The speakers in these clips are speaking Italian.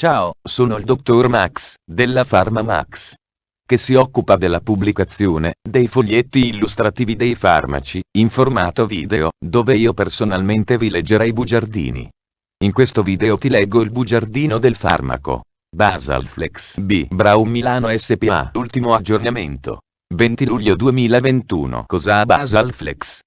Ciao, sono il dottor Max, della PharmaMax, che si occupa della pubblicazione dei foglietti illustrativi dei farmaci, in formato video, dove io personalmente vi leggerei i bugiardini. In questo video ti leggo il bugiardino del farmaco Basalflex B Braun Milano SPA. Ultimo aggiornamento. 20 luglio 2021. Cosa ha Basalflex?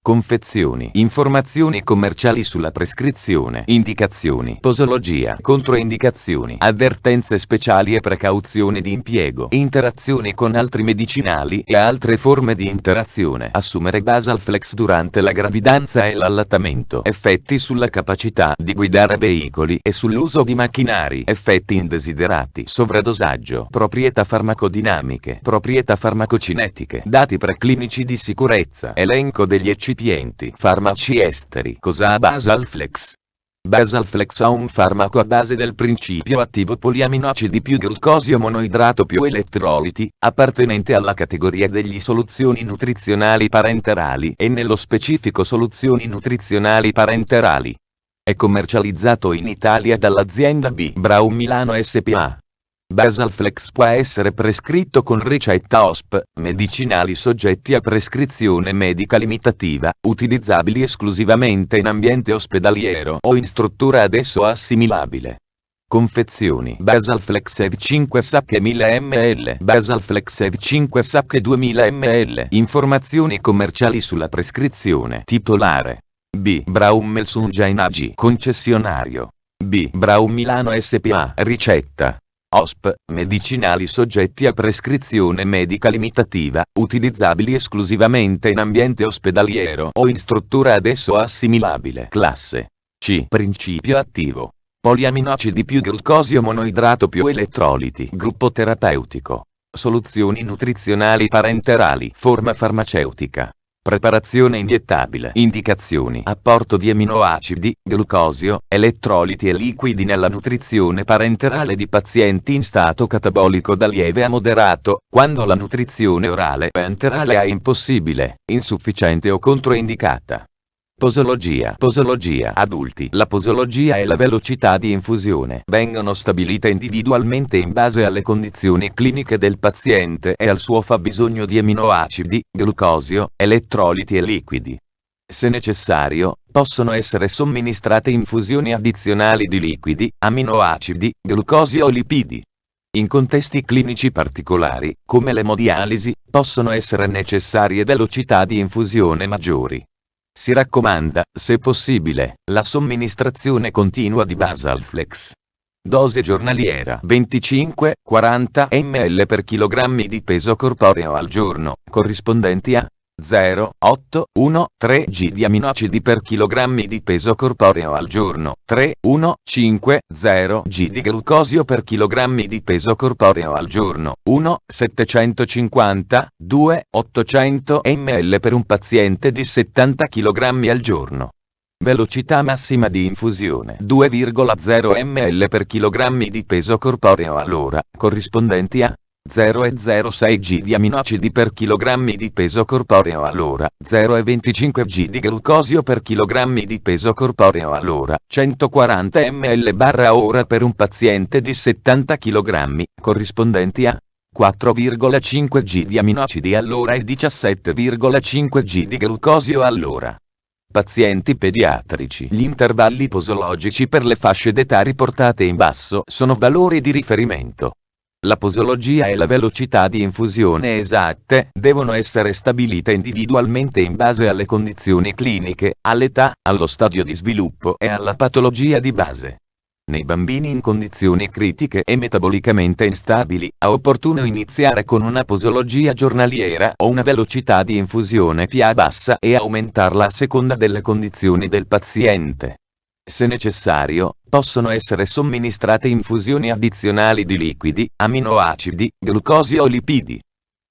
Confezioni. Informazioni commerciali sulla prescrizione. Indicazioni. Posologia. Controindicazioni. Avvertenze speciali e precauzioni di impiego. Interazioni con altri medicinali e altre forme di interazione. Assumere Basalflex durante la gravidanza e l'allattamento. Effetti sulla capacità di guidare veicoli e sull'uso di macchinari. Effetti indesiderati. Sovradosaggio. Proprietà farmacodinamiche. Proprietà farmacocinetiche. Dati preclinici di sicurezza. Elenco degli eccipienti. Farmaci esteri. Cosa ha Basalflex? Basalflex ha un farmaco a base del principio attivo poliaminoacidi più glucosio monoidrato più elettroliti, appartenente alla categoria degli soluzioni nutrizionali parenterali e nello specifico soluzioni nutrizionali parenterali. È commercializzato in Italia dall'azienda B Braun Milano SPA. Basalflex può essere prescritto con ricetta OSP, medicinali soggetti a prescrizione medica limitativa, utilizzabili esclusivamente in ambiente ospedaliero o in struttura ad esso assimilabile. Confezioni. Basalflex EV 5 sacche 1000 ml. Basalflex EV 5 sacche 2000 ml. Informazioni commerciali sulla prescrizione. Titolare: B Braun Melsunjain AG. Concessionario: B Braun Milano SPA. Ricetta: OSP, medicinali soggetti a prescrizione medica limitativa, utilizzabili esclusivamente in ambiente ospedaliero o in struttura ad esso assimilabile. Classe C. Principio attivo: poliaminoacidi più glucosio monoidrato più elettroliti. Gruppo terapeutico: soluzioni nutrizionali parenterali. Forma farmaceutica: preparazione iniettabile. Indicazioni: apporto di aminoacidi, glucosio, elettroliti e liquidi nella nutrizione parenterale di pazienti in stato catabolico da lieve a moderato, quando la nutrizione orale parenterale è impossibile, insufficiente o controindicata. Posologia. Posologia adulti. La posologia e la velocità di infusione vengono stabilite individualmente in base alle condizioni cliniche del paziente e al suo fabbisogno di aminoacidi, glucosio, elettroliti e liquidi. Se necessario, possono essere somministrate infusioni addizionali di liquidi, aminoacidi, glucosio o lipidi. In contesti clinici particolari, come l'emodialisi, possono essere necessarie velocità di infusione maggiori. Si raccomanda, se possibile, la somministrazione continua di Basalflex. Dose giornaliera: 25-40 ml per chilogrammi di peso corporeo al giorno, corrispondenti a 0,813 g di aminoacidi per chilogrammi di peso corporeo al giorno, 3,150 g di glucosio per chilogrammi di peso corporeo al giorno, 1,750-2,800 ml per un paziente di 70 kg al giorno. Velocità massima di infusione: 2,0 ml per chilogrammi di peso corporeo all'ora, corrispondenti a 0,06 g di aminoacidi per chilogrammi di peso corporeo all'ora, 0,25 g di glucosio per chilogrammi di peso corporeo all'ora, 140 ml/ora per un paziente di 70 kg, corrispondenti a 4,5 g di aminoacidi all'ora e 17,5 g di glucosio all'ora. Pazienti pediatrici. Gli intervalli posologici per le fasce d'età riportate in basso sono valori di riferimento. La posologia e la velocità di infusione esatte devono essere stabilite individualmente in base alle condizioni cliniche, all'età, allo stadio di sviluppo e alla patologia di base. Nei bambini in condizioni critiche e metabolicamente instabili, è opportuno iniziare con una posologia giornaliera o una velocità di infusione più bassa e aumentarla a seconda delle condizioni del paziente. Se necessario, possono essere somministrate infusioni addizionali di liquidi, aminoacidi, glucosio o lipidi.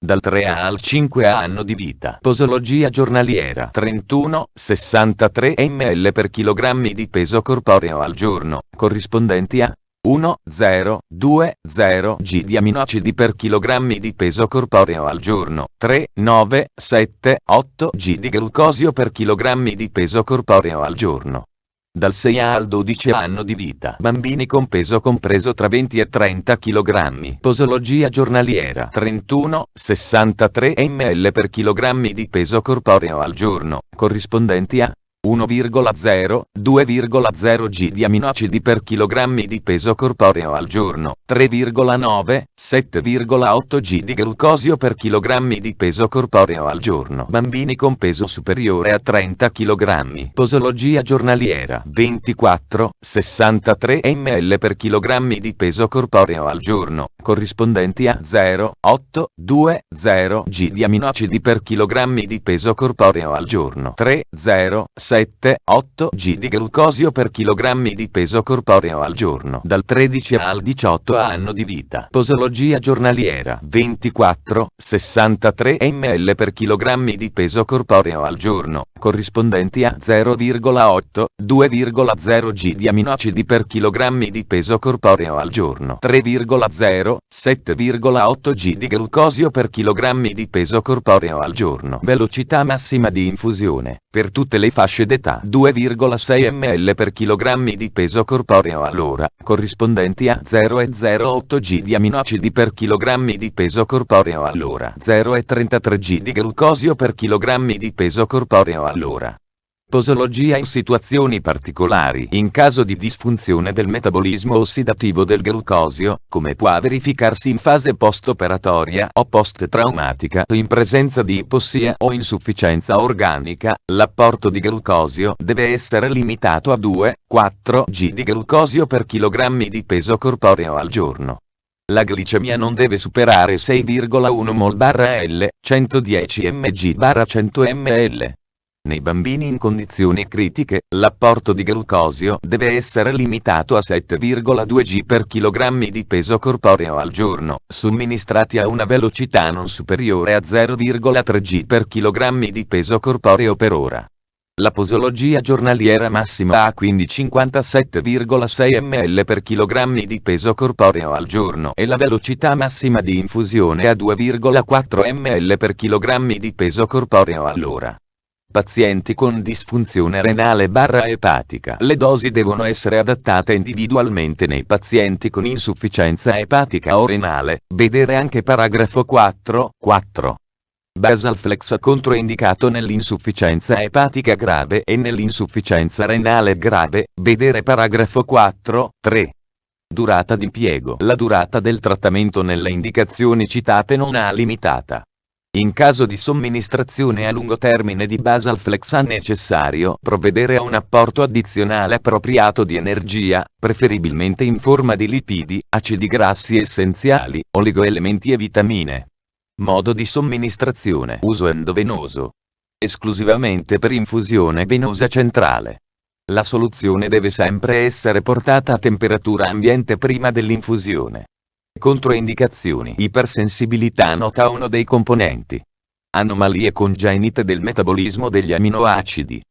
Dal 3 al 5 anno di vita. Posologia giornaliera: 31-63 ml per chilogrammi di peso corporeo al giorno, corrispondenti a 1,020 g di aminoacidi per chilogrammi di peso corporeo al giorno, 3,978 g di glucosio per chilogrammi di peso corporeo al giorno. Dal 6 al 12 anno di vita. Bambini con peso compreso tra 20 e 30 kg. Posologia giornaliera 31-63 ml per chilogrammi di peso corporeo al giorno, corrispondenti a 1,0-2,0 g di aminoacidi per chilogrammi di peso corporeo al giorno, 3,9-7,8 g di glucosio per chilogrammi di peso corporeo al giorno. Bambini con peso superiore a 30 kg. Posologia giornaliera 24-63 ml per chilogrammi di peso corporeo al giorno, corrispondenti a 0,8-2,0 g di aminoacidi per chilogrammi di peso corporeo al giorno, 3,0-7,8 g di glucosio per chilogrammi di peso corporeo al giorno. Dal 13 al 18 anno di vita. Posologia giornaliera 24-63 ml per chilogrammi di peso corporeo al giorno, corrispondenti a 0,8-2,0 g di aminoacidi per chilogrammi di peso corporeo al giorno, 3,0-7,8 g di glucosio per chilogrammi di peso corporeo al giorno. Velocità massima di infusione, per tutte le fasce d'età, 2,6 ml per chilogrammi di peso corporeo all'ora, corrispondenti a 0,08 g di aminoacidi per chilogrammi di peso corporeo all'ora, 0,33 g di glucosio per chilogrammi di peso corporeo all'ora. Posologia in situazioni particolari. In caso di disfunzione del metabolismo ossidativo del glucosio, come può verificarsi in fase post-operatoria o post-traumatica, in presenza di ipossia o insufficienza organica, l'apporto di glucosio deve essere limitato a 2-4 g di glucosio per chilogrammi di peso corporeo al giorno. La glicemia non deve superare 6,1 mol/L, 110 mg/100 ml. Nei bambini in condizioni critiche, l'apporto di glucosio deve essere limitato a 7,2 g per chilogrammi di peso corporeo al giorno, somministrati a una velocità non superiore a 0,3 g per chilogrammi di peso corporeo per ora. La posologia giornaliera massima ha quindi 57,6 ml per chilogrammi di peso corporeo al giorno e la velocità massima di infusione a 2,4 ml per chilogrammi di peso corporeo all'ora. Pazienti con disfunzione renale/epatica. Le dosi devono essere adattate individualmente nei pazienti con insufficienza epatica o renale, vedere anche paragrafo 4.4. Basalflex controindicato nell'insufficienza epatica grave e nell'insufficienza renale grave, vedere paragrafo 4.3. Durata d'impiego. La durata del trattamento nelle indicazioni citate non ha limitata. In caso di somministrazione a lungo termine di Basalflex è necessario provvedere a un apporto addizionale appropriato di energia, preferibilmente in forma di lipidi, acidi grassi essenziali, oligoelementi e vitamine. Modo di somministrazione. Uso endovenoso. Esclusivamente per infusione venosa centrale. La soluzione deve sempre essere portata a temperatura ambiente prima dell'infusione. Controindicazioni. Ipersensibilità nota uno dei componenti. Anomalie congenite del metabolismo degli aminoacidi.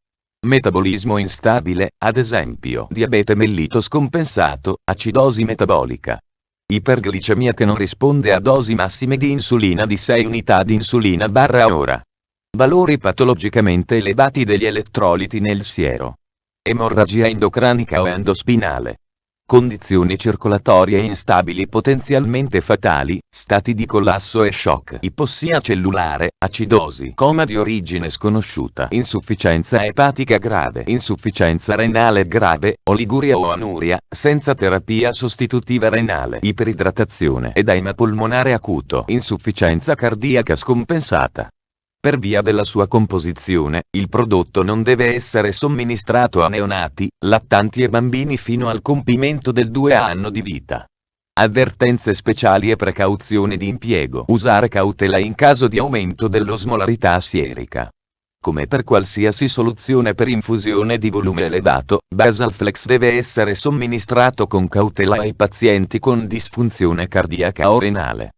Metabolismo instabile, ad esempio diabete mellito scompensato, acidosi metabolica. Iperglicemia che non risponde a dosi massime di insulina di 6 unità di insulina/ora. Valori patologicamente elevati degli elettroliti nel siero. Emorragia endocrinica o endospinale. Condizioni circolatorie instabili potenzialmente fatali, stati di collasso e shock, ipossia cellulare, acidosi, coma di origine sconosciuta, insufficienza epatica grave, insufficienza renale grave, oliguria o anuria, senza terapia sostitutiva renale, iperidratazione, edema polmonare acuto, insufficienza cardiaca scompensata. Per via della sua composizione, il prodotto non deve essere somministrato a neonati, lattanti e bambini fino al compimento del 2 anno di vita. Avvertenze speciali e precauzioni di impiego. Usare cautela in caso di aumento dell'osmolarità sierica. Come per qualsiasi soluzione per infusione di volume elevato, Basalflex deve essere somministrato con cautela ai pazienti con disfunzione cardiaca o renale.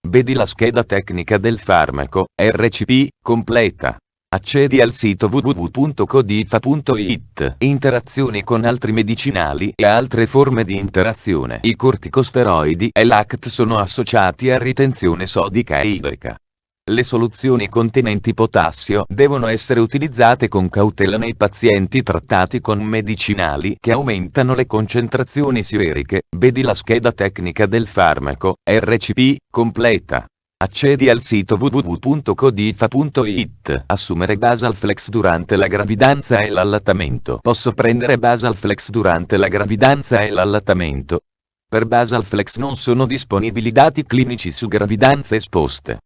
Vedi la scheda tecnica del farmaco, RCP, completa. Accedi al sito www.codifa.it. Interazioni con altri medicinali e altre forme di interazione. I corticosteroidi e l'ACT sono associati a ritenzione sodica e idrica. Le soluzioni contenenti potassio devono essere utilizzate con cautela nei pazienti trattati con medicinali che aumentano le concentrazioni sierriche. Vedi la scheda tecnica del farmaco, RCP, completa. Accedi al sito www.codifa.it. Assumere Basalflex durante la gravidanza e l'allattamento. Posso prendere Basalflex durante la gravidanza e l'allattamento? Per Basalflex non sono disponibili dati clinici su gravidanze esposte.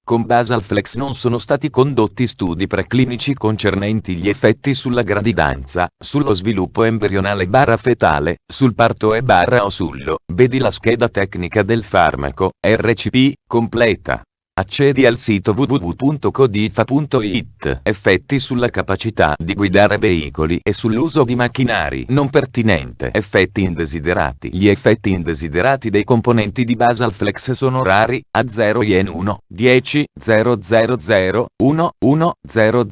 Con Basalflex non sono stati condotti studi preclinici concernenti gli effetti sulla gravidanza, sullo sviluppo embrionale fetale, sul parto e osullo. Vedi la scheda tecnica del farmaco, RCP, completa. Accedi al sito www.codifa.it. Effetti sulla capacità di guidare veicoli e sull'uso di macchinari non pertinente. Effetti indesiderati. Gli effetti indesiderati dei componenti di Basalflex sono rari, a 0 yen 1, 10, 000, 1, 1, 000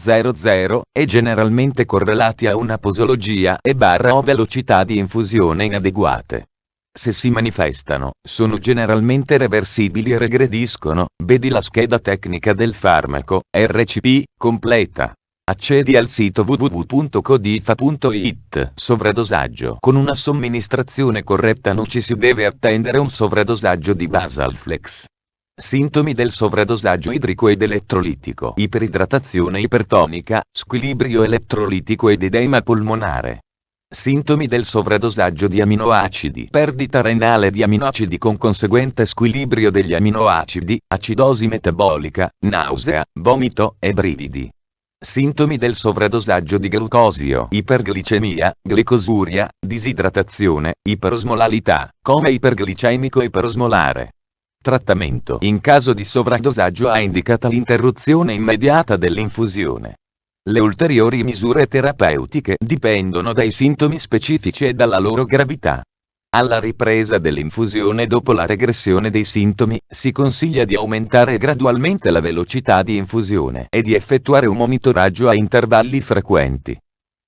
e generalmente correlati a una posologia e o velocità di infusione inadeguate. Se si manifestano, sono generalmente reversibili e regrediscono. Vedi la scheda tecnica del farmaco, RCP, completa. Accedi al sito www.codifa.it. Sovradosaggio. Con una somministrazione corretta non ci si deve attendere un sovradosaggio di Basalflex. Sintomi del sovradosaggio idrico ed elettrolitico: iperidratazione ipertonica, squilibrio elettrolitico ed edema polmonare. Sintomi del sovradosaggio di aminoacidi: perdita renale di aminoacidi con conseguente squilibrio degli aminoacidi, acidosi metabolica, nausea, vomito e brividi. Sintomi del sovradosaggio di glucosio: iperglicemia, glicosuria, disidratazione, iperosmolarità, coma iperglicemico iperosmolare. Trattamento: in caso di sovradosaggio è indicata l'interruzione immediata dell'infusione. Le ulteriori misure terapeutiche dipendono dai sintomi specifici e dalla loro gravità. Alla ripresa dell'infusione dopo la regressione dei sintomi, si consiglia di aumentare gradualmente la velocità di infusione e di effettuare un monitoraggio a intervalli frequenti.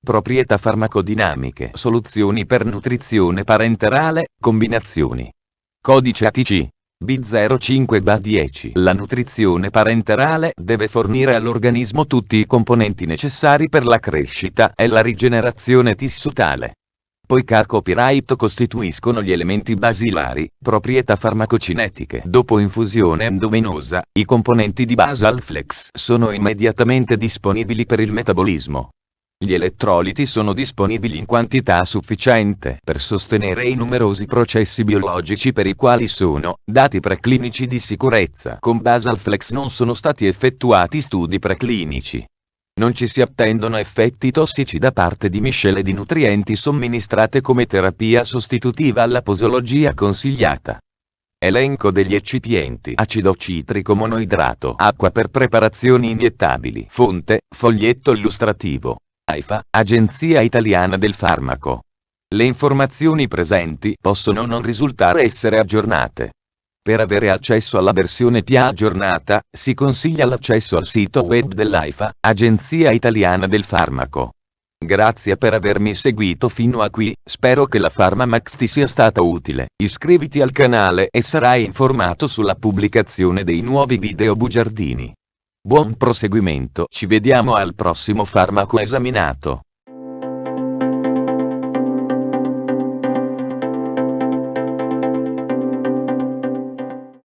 Proprietà farmacodinamiche: soluzioni per nutrizione parenterale, combinazioni. Codice ATC B05-10. La nutrizione parenterale deve fornire all'organismo tutti i componenti necessari per la crescita e la rigenerazione tissutale. Poiché copyright costituiscono gli elementi basilari, proprietà farmacocinetiche. Dopo infusione endovenosa, i componenti di Basalflex sono immediatamente disponibili per il metabolismo. Gli elettroliti sono disponibili in quantità sufficiente per sostenere i numerosi processi biologici per i quali sono dati preclinici di sicurezza. Con Basalflex non sono stati effettuati studi preclinici. Non ci si attendono effetti tossici da parte di miscele di nutrienti somministrate come terapia sostitutiva alla posologia consigliata. Elenco degli eccipienti: acido citrico monoidrato, acqua per preparazioni iniettabili. Fonte: foglietto illustrativo. AIFA, Agenzia Italiana del Farmaco. Le informazioni presenti possono non risultare essere aggiornate. Per avere accesso alla versione più aggiornata, si consiglia l'accesso al sito web dell'AIFA, Agenzia Italiana del Farmaco. Grazie per avermi seguito fino a qui, spero che la PharmaMax ti sia stata utile. Iscriviti al canale e sarai informato sulla pubblicazione dei nuovi video bugiardini. Buon proseguimento, ci vediamo al prossimo farmaco esaminato.